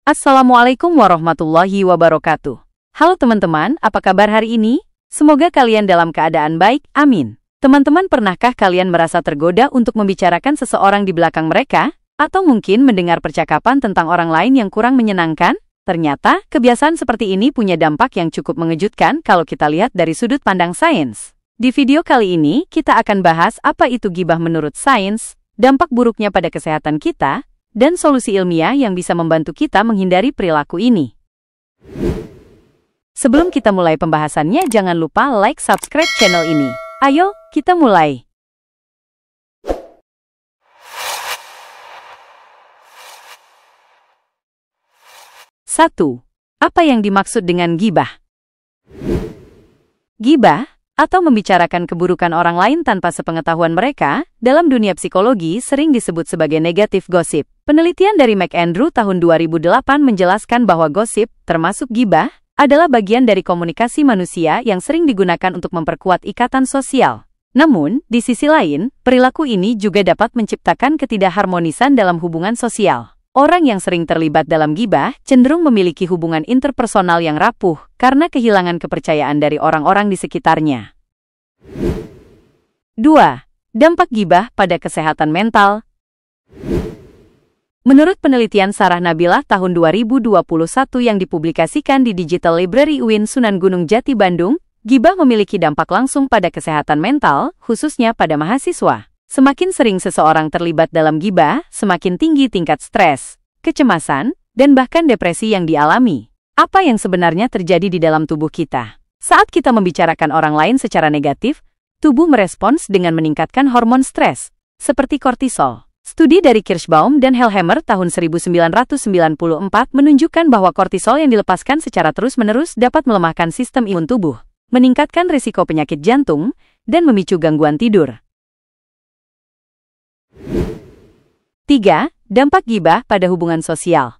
Assalamualaikum warahmatullahi wabarakatuh. Halo teman-teman, apa kabar hari ini? Semoga kalian dalam keadaan baik, amin. Teman-teman, pernahkah kalian merasa tergoda untuk membicarakan seseorang di belakang mereka? Atau mungkin mendengar percakapan tentang orang lain yang kurang menyenangkan? Ternyata, kebiasaan seperti ini punya dampak yang cukup mengejutkan kalau kita lihat dari sudut pandang sains. Di video kali ini, kita akan bahas apa itu ghibah menurut sains, dampak buruknya pada kesehatan kita, dan solusi ilmiah yang bisa membantu kita menghindari perilaku ini. Sebelum kita mulai pembahasannya, jangan lupa like, subscribe channel ini. Ayo, kita mulai. 1. Apa yang dimaksud dengan ghibah? Ghibah, atau membicarakan keburukan orang lain tanpa sepengetahuan mereka, dalam dunia psikologi sering disebut sebagai negatif gosip. Penelitian dari McAndrew tahun 2008 menjelaskan bahwa gosip, termasuk ghibah, adalah bagian dari komunikasi manusia yang sering digunakan untuk memperkuat ikatan sosial. Namun, di sisi lain, perilaku ini juga dapat menciptakan ketidakharmonisan dalam hubungan sosial. Orang yang sering terlibat dalam ghibah cenderung memiliki hubungan interpersonal yang rapuh karena kehilangan kepercayaan dari orang-orang di sekitarnya. 2. Dampak ghibah pada kesehatan mental. Menurut penelitian Sarah Nabilah tahun 2021 yang dipublikasikan di Digital Library UIN Sunan Gunung Jati Bandung, ghibah memiliki dampak langsung pada kesehatan mental, khususnya pada mahasiswa. Semakin sering seseorang terlibat dalam ghibah, semakin tinggi tingkat stres, kecemasan, dan bahkan depresi yang dialami. Apa yang sebenarnya terjadi di dalam tubuh kita? Saat kita membicarakan orang lain secara negatif, tubuh merespons dengan meningkatkan hormon stres, seperti kortisol. Studi dari Kirschbaum dan Hellhammer tahun 1994 menunjukkan bahwa kortisol yang dilepaskan secara terus-menerus dapat melemahkan sistem imun tubuh, meningkatkan risiko penyakit jantung, dan memicu gangguan tidur. 3. Dampak ghibah pada hubungan sosial.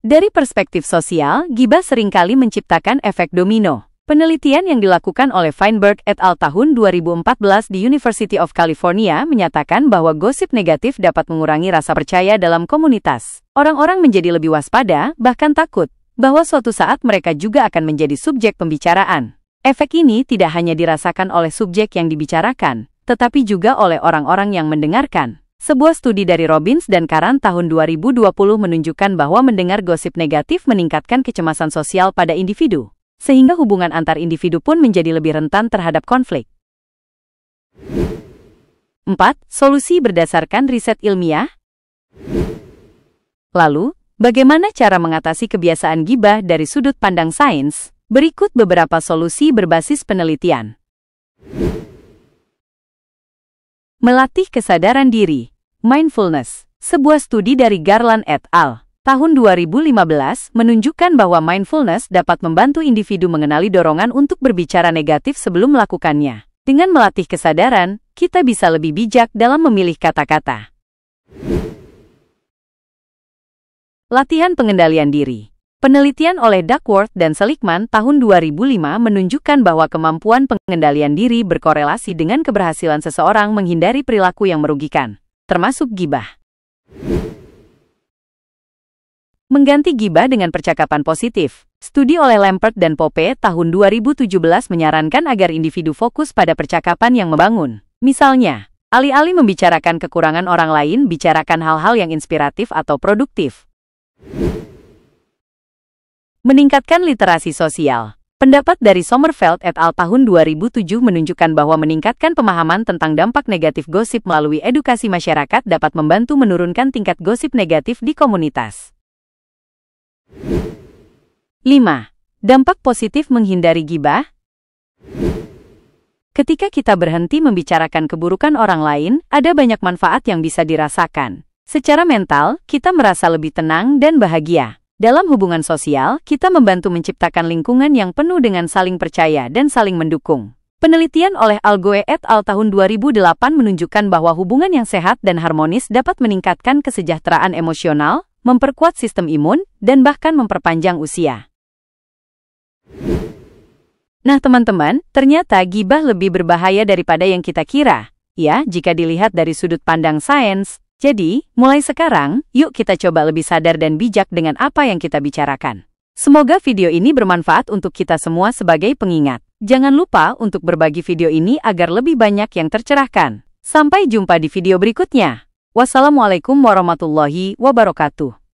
Dari perspektif sosial, ghibah seringkali menciptakan efek domino. Penelitian yang dilakukan oleh Feinberg et al. Tahun 2014 di University of California menyatakan bahwa gosip negatif dapat mengurangi rasa percaya dalam komunitas. Orang-orang menjadi lebih waspada, bahkan takut, bahwa suatu saat mereka juga akan menjadi subjek pembicaraan. Efek ini tidak hanya dirasakan oleh subjek yang dibicarakan, tetapi juga oleh orang-orang yang mendengarkan. Sebuah studi dari Robbins dan Karan tahun 2020 menunjukkan bahwa mendengar gosip negatif meningkatkan kecemasan sosial pada individu, sehingga hubungan antar individu pun menjadi lebih rentan terhadap konflik. 4. Solusi berdasarkan riset ilmiah. Lalu, bagaimana cara mengatasi kebiasaan ghibah dari sudut pandang sains? Berikut beberapa solusi berbasis penelitian. Melatih kesadaran diri. Mindfulness. Sebuah studi dari Garland et al. Tahun 2015 menunjukkan bahwa mindfulness dapat membantu individu mengenali dorongan untuk berbicara negatif sebelum melakukannya. Dengan melatih kesadaran, kita bisa lebih bijak dalam memilih kata-kata. Latihan pengendalian diri. Penelitian oleh Duckworth dan Seligman tahun 2005 menunjukkan bahwa kemampuan pengendalian diri berkorelasi dengan keberhasilan seseorang menghindari perilaku yang merugikan, termasuk ghibah. Mengganti ghibah dengan percakapan positif. Studi oleh Lampert dan Pope tahun 2017 menyarankan agar individu fokus pada percakapan yang membangun. Misalnya, alih-alih membicarakan kekurangan orang lain, bicarakan hal-hal yang inspiratif atau produktif. Meningkatkan literasi sosial. Pendapat dari Sommerfeld et al. Tahun 2007 menunjukkan bahwa meningkatkan pemahaman tentang dampak negatif gosip melalui edukasi masyarakat dapat membantu menurunkan tingkat gosip negatif di komunitas. 5. Dampak positif menghindari ghibah. Ketika kita berhenti membicarakan keburukan orang lain, ada banyak manfaat yang bisa dirasakan. Secara mental, kita merasa lebih tenang dan bahagia. Dalam hubungan sosial, kita membantu menciptakan lingkungan yang penuh dengan saling percaya dan saling mendukung. Penelitian oleh Algoe et al. Tahun 2008 menunjukkan bahwa hubungan yang sehat dan harmonis dapat meningkatkan kesejahteraan emosional, memperkuat sistem imun, dan bahkan memperpanjang usia. Nah teman-teman, ternyata ghibah lebih berbahaya daripada yang kita kira. Ya, jika dilihat dari sudut pandang sains. Jadi, mulai sekarang, yuk kita coba lebih sadar dan bijak dengan apa yang kita bicarakan. Semoga video ini bermanfaat untuk kita semua sebagai pengingat. Jangan lupa untuk berbagi video ini agar lebih banyak yang tercerahkan. Sampai jumpa di video berikutnya. Wassalamualaikum warahmatullahi wabarakatuh.